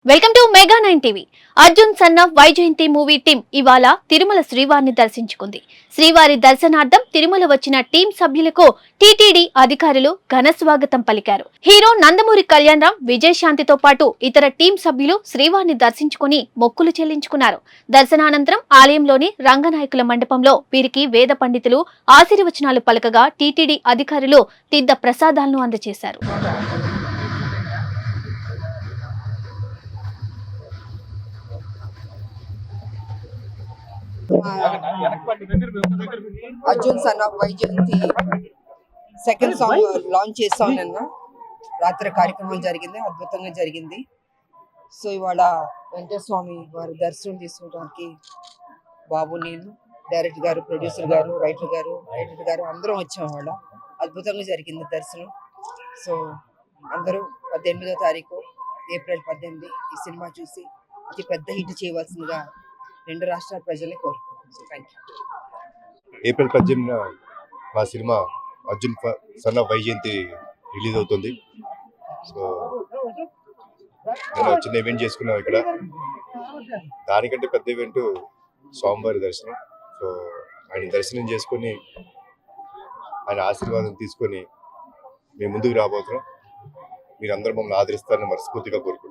Welcome to mega 9 TV. Arjun సన్న Vyjayanthi movie team ఇవాళ తిరుమల శ్రీవారిని దర్శించుకుంది. శ్రీవారి దర్శనార్థం తిరుమల వచ్చిన టీం సభ్యులకు టీటీడీ అధికారులు ఘన స్వాగతం పలికారు. హీరో నందమూరి కళ్యాణరామ్, విజయశాంతితో పాటు ఇతర టీం సభ్యులు శ్రీవారిని దర్శించుకుని మొక్కులు చెల్లించుకున్నారు. దర్శనానంతరం ఆలయంలోని రంగనాయకుల మండపంలో వీరికి వేద పండితులు ఆశీర్వచనాలు పలకగా టీటీడీ అధికారులు తీర్థ ప్రసాదాలను అందజేశారు. Arjun son of Vyjayanthi second song launch చేస్తాం నిన్న రాత్రి కార్యక్రమం జరిగింది, అద్భుతంగా జరిగింది. సో ఇవాళ వెంకటస్వామి వారి దర్శనం తీసుకోవడానికి బాబు, నేను, డైరెక్టర్ గారు, ప్రొడ్యూసర్ గారు, రైటర్ గారు అందరం వచ్చాం. ఇవాళ అద్భుతంగా జరిగింది దర్శనం. సో అందరూ 18వ తారీఖు ఏప్రిల్ 18 ఈ సినిమా చూసి అతి పెద్ద హిట్ చేయవలసిందిగా రెండు రాష్ట్రాల ప్రజల్ని కోరుకుంటున్నాను. So thank you. ఏప్రిల్ 18 మా cinema Arjun son of Vyjayanthi release అవుతుంది. సో నేను చిన్న ఈవెంట్ చేసుకున్నాం ఇక్కడ. దానికంటే పెద్ద ఈవెంట్ స్వామివారి దర్శనం. సో ఆయన దర్శనం చేసుకొని ఆయన ఆశీర్వాదం తీసుకొని మేము ముందుకు రాబోతున్నాం. మీరందరూ మమ్మల్ని ఆదరిస్తారని మనస్ఫూర్తిగా కోరుకుంటున్నాం.